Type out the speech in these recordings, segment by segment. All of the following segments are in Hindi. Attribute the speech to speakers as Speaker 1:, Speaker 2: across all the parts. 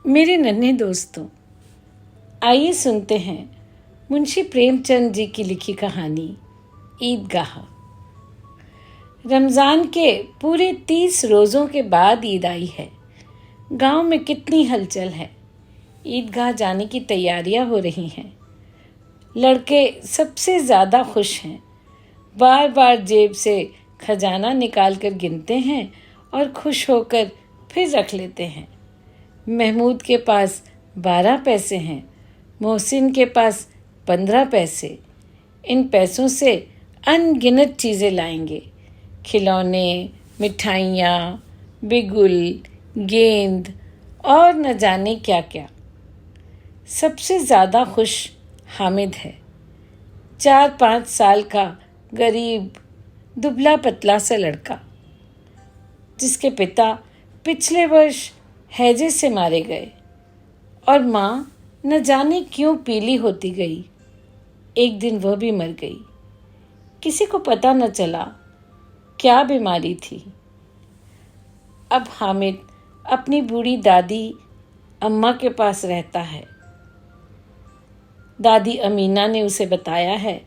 Speaker 1: मेरे नन्हे दोस्तों, आइए सुनते हैं मुंशी प्रेमचंद जी की लिखी कहानी ईदगाह। रमज़ान के पूरे 30 रोज़ों के बाद ईद आई है। गांव में कितनी हलचल है। ईदगाह जाने की तैयारियां हो रही हैं। लड़के सबसे ज़्यादा खुश हैं। बार बार जेब से खजाना निकाल कर गिनते हैं और खुश होकर फिर रख लेते हैं। महमूद के पास 12 पैसे हैं, मोहसिन के पास 15 पैसे। इन पैसों से अनगिनत चीज़ें लाएंगे, खिलौने, मिठाइयाँ, बिगुल, गेंद और न जाने क्या क्या। सबसे ज़्यादा खुश हामिद है। 4-5 साल का गरीब दुबला पतला सा लड़का, जिसके पिता पिछले वर्ष हैजे से मारे गए और माँ न जाने क्यों पीली होती गई। एक दिन वह भी मर गई। किसी को पता न चला क्या बीमारी थी। अब हामिद अपनी बूढ़ी दादी अम्मा के पास रहता है। दादी अमीना ने उसे बताया है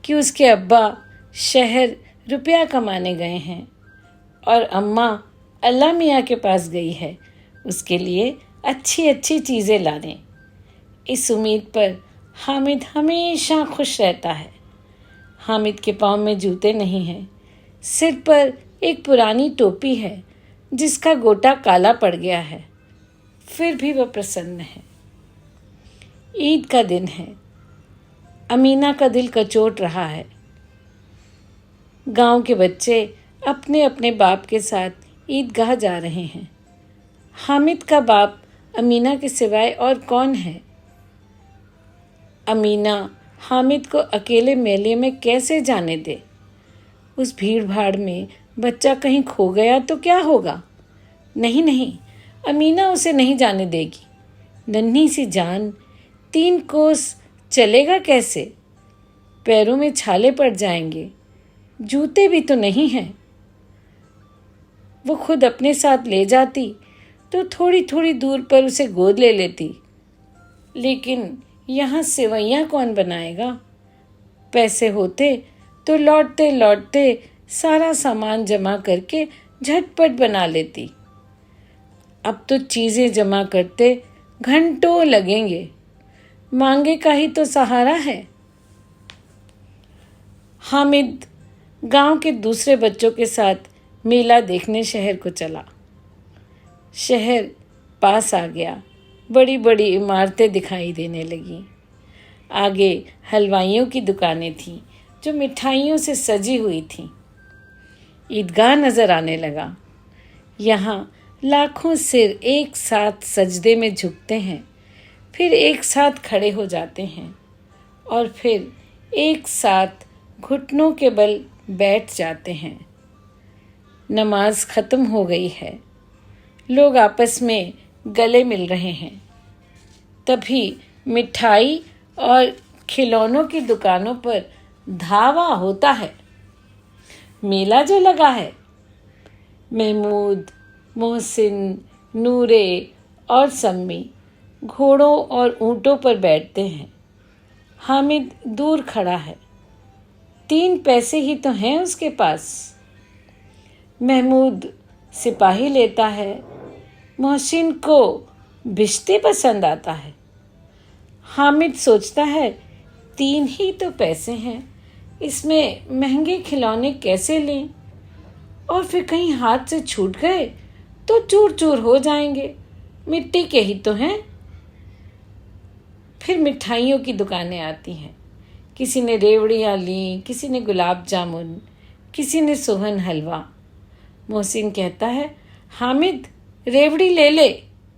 Speaker 1: कि उसके अब्बा शहर रुपया कमाने गए हैं और अम्मा अल्लाह मियाँ के पास गई है उसके लिए अच्छी अच्छी चीज़ें लाने। इस उम्मीद पर हामिद हमेशा खुश रहता है। हामिद के पाँव में जूते नहीं हैं। सिर पर एक पुरानी टोपी है जिसका गोटा काला पड़ गया है। फिर भी वह प्रसन्न है। ईद का दिन है। अमीना का दिल कचोट रहा है। गांव के बच्चे अपने अपने बाप के साथ ईदगाह जा रहे हैं। हामिद का बाप अमीना के सिवाय और कौन है? अमीना हामिद को अकेले मेले में कैसे जाने दे? उस भीड़ भाड़ में बच्चा कहीं खो गया तो क्या होगा? नहीं, अमीना उसे नहीं जाने देगी। नन्ही सी जान, 3 कोस चलेगा कैसे? पैरों में छाले पड़ जाएंगे। जूते भी तो नहीं हैं। वो खुद अपने साथ ले जाती तो थोड़ी थोड़ी दूर पर उसे गोद ले लेती। लेकिन यहाँ सेवैयाँ कौन बनाएगा? पैसे होते तो लौटते लौटते सारा सामान जमा करके झटपट बना लेती। अब तो चीज़ें जमा करते घंटों लगेंगे। मांगे का ही तो सहारा है। हामिद गांव के दूसरे बच्चों के साथ मेला देखने शहर को चला। शहर पास आ गया। बड़ी बड़ी इमारतें दिखाई देने लगीं। आगे हलवाइयों की दुकानें थीं जो मिठाइयों से सजी हुई थीं। ईदगाह नज़र आने लगा। यहाँ लाखों सिर एक साथ सजदे में झुकते हैं, फिर एक साथ खड़े हो जाते हैं और फिर एक साथ घुटनों के बल बैठ जाते हैं। नमाज ख़त्म हो गई है। लोग आपस में गले मिल रहे हैं। तभी मिठाई और खिलौनों की दुकानों पर धावा होता है। मेला जो लगा है। महमूद, मोहसिन, नूरे और सम्मी घोड़ों और ऊँटों पर बैठते हैं। हामिद दूर खड़ा है। 3 पैसे ही तो हैं उसके पास। महमूद सिपाही लेता है। मोहसिन को भिश्ती पसंद आता है। हामिद सोचता है 3 ही तो पैसे हैं, इसमें महंगे खिलौने कैसे लें? और फिर कहीं हाथ से छूट गए तो चूर चूर हो जाएंगे। मिट्टी के ही तो हैं। फिर मिठाइयों की दुकानें आती हैं। किसी ने रेवड़ियाँ ली, किसी ने गुलाब जामुन, किसी ने सोहन हलवा। मोहसिन कहता है, हामिद रेवड़ी ले ले,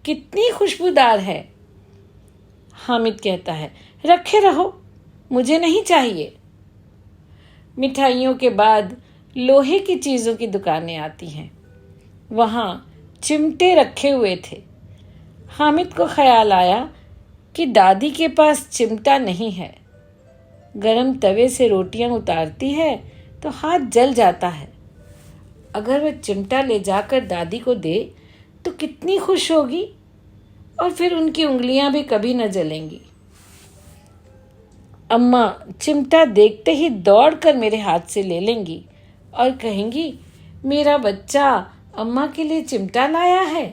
Speaker 1: कितनी खुशबूदार है। हामिद कहता है, रखे रहो, मुझे नहीं चाहिए। मिठाइयों के बाद लोहे की चीज़ों की दुकानें आती हैं। वहाँ चिमटे रखे हुए थे। हामिद को ख्याल आया कि दादी के पास चिमटा नहीं है। गरम तवे से रोटियां उतारती है तो हाथ जल जाता है। अगर वह चिमटा ले जाकर दादी को दे तो कितनी खुश होगी। और फिर उनकी उंगलियां भी कभी न जलेंगी। अम्मा चिमटा देखते ही दौड़कर मेरे हाथ से ले लेंगी और कहेंगी, मेरा बच्चा अम्मा के लिए चिमटा लाया है।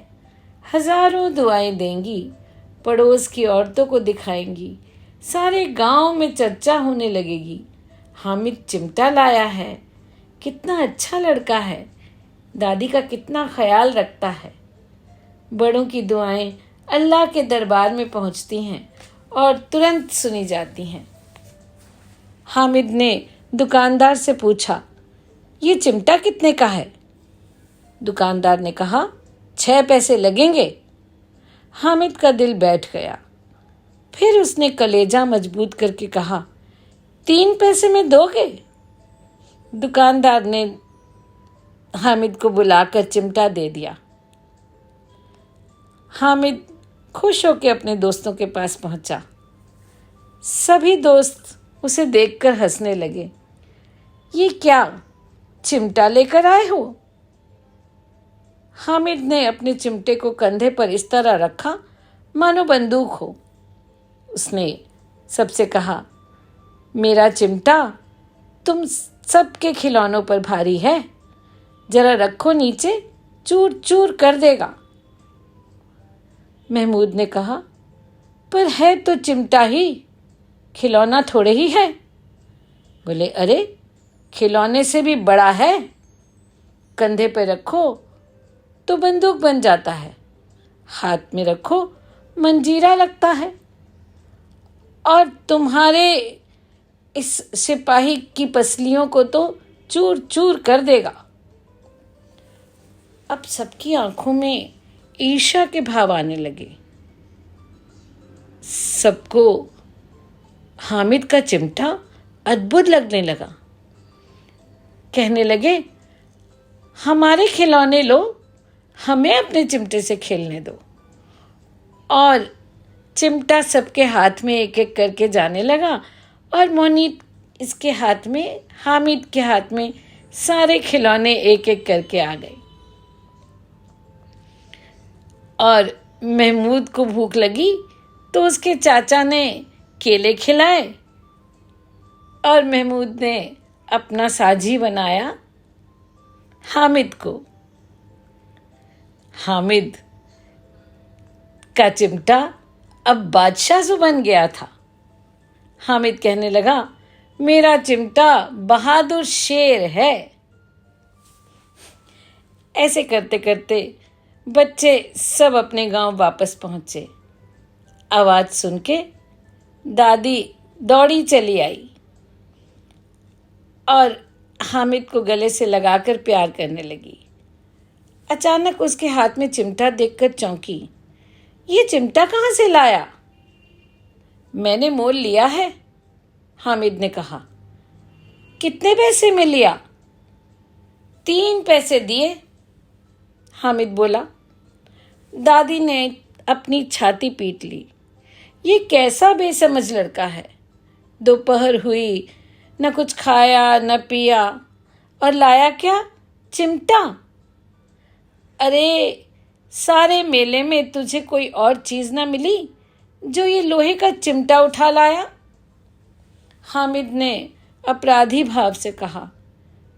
Speaker 1: हजारों दुआएं देंगी, पड़ोस की औरतों को दिखाएंगी, सारे गांव में चर्चा होने लगेगी। हामिद चिमटा लाया है, कितना अच्छा लड़का है, दादी का कितना ख्याल रखता है। बड़ों की दुआएं अल्लाह के दरबार में पहुंचती हैं और तुरंत सुनी जाती हैं। हामिद ने दुकानदार से पूछा, ये चिमटा कितने का है? दुकानदार ने कहा, 6 पैसे लगेंगे। हामिद का दिल बैठ गया। फिर उसने कलेजा मजबूत करके कहा, 3 पैसे में दोगे? दुकानदार ने हामिद को बुलाकर चिमटा दे दिया। हामिद खुश होकर अपने दोस्तों के पास पहुंचा। सभी दोस्त उसे देखकर हंसने लगे। ये क्या, चिमटा लेकर आए हो? हामिद ने अपने चिमटे को कंधे पर इस तरह रखा मानो बंदूक हो। उसने सबसे कहा, मेरा चिमटा तुम सबके खिलौनों पर भारी है, जरा रखो नीचे, चूर चूर कर देगा। महमूद ने कहा, पर है तो चिमटा ही, खिलौना थोड़े ही है। बोले, अरे खिलौने से भी बड़ा है, कंधे पे रखो तो बंदूक बन जाता है, हाथ में रखो मंजीरा लगता है, और तुम्हारे इस सिपाही की पसलियों को तो चूर चूर कर देगा। अब सबकी आंखों में ईर्ष्या के भाव आने लगे। सबको हामिद का चिमटा अद्भुत लगने लगा। कहने लगे, हमारे खिलौने लो, हमें अपने चिमटे से खेलने दो। और चिमटा सबके हाथ में एक एक करके जाने लगा और मोनीत इसके हाथ में, हामिद के हाथ में सारे खिलौने एक एक करके आ गए। और महमूद को भूख लगी तो उसके चाचा ने केले खिलाए और महमूद ने अपना साझी बनाया हामिद को। हामिद का चिमटा अब बादशाह सा बन गया था। हामिद कहने लगा, मेरा चिमटा बहादुर शेर है। ऐसे करते करते बच्चे सब अपने गांव वापस पहुंचे। आवाज सुन के दादी दौड़ी चली आई और हामिद को गले से लगाकर प्यार करने लगी। अचानक उसके हाथ में चिमटा देखकर चौंकी। ये चिमटा कहाँ से लाया? मैंने मोल लिया है, हामिद ने कहा। कितने पैसे में लिया? 3 पैसे दिए, हामिद बोला। दादी ने अपनी छाती पीट ली। ये कैसा बेसमझ लड़का है। दोपहर हुई, न कुछ खाया न पिया, और लाया क्या? चिमटा। अरे सारे मेले में तुझे कोई और चीज ना मिली जो ये लोहे का चिमटा उठा लाया? हामिद ने अपराधी भाव से कहा,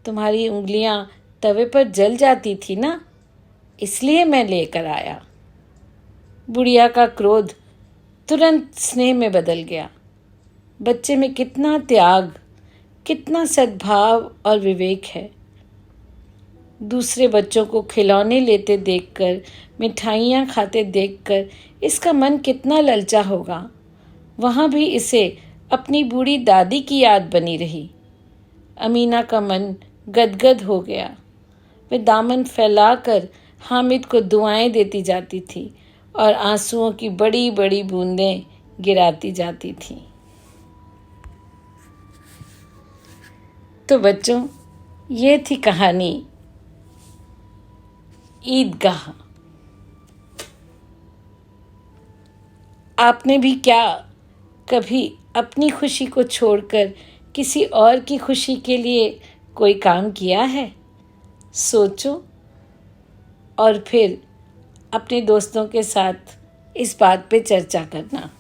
Speaker 1: तुम्हारी उंगलियां तवे पर जल जाती थी ना, इसलिए मैं लेकर आया। बुढ़िया का क्रोध तुरंत स्नेह में बदल गया। बच्चे में कितना त्याग, कितना सद्भाव और विवेक है। दूसरे बच्चों को खिलौने लेते देखकर, मिठाइयाँ खाते देखकर इसका मन कितना ललचा होगा। वहाँ भी इसे अपनी बूढ़ी दादी की याद बनी रही। अमीना का मन गदगद हो गया। वह दामन फैलाकर हामिद को दुआएं देती जाती थी और आंसुओं की बड़ी बड़ी बूंदें गिराती जाती थी। तो बच्चों, ये थी कहानी ईदगाह। आपने भी क्या कभी अपनी खुशी को छोड़कर किसी और की खुशी के लिए कोई काम किया है? सोचो और फिर अपने दोस्तों के साथ इस बात पे चर्चा करना।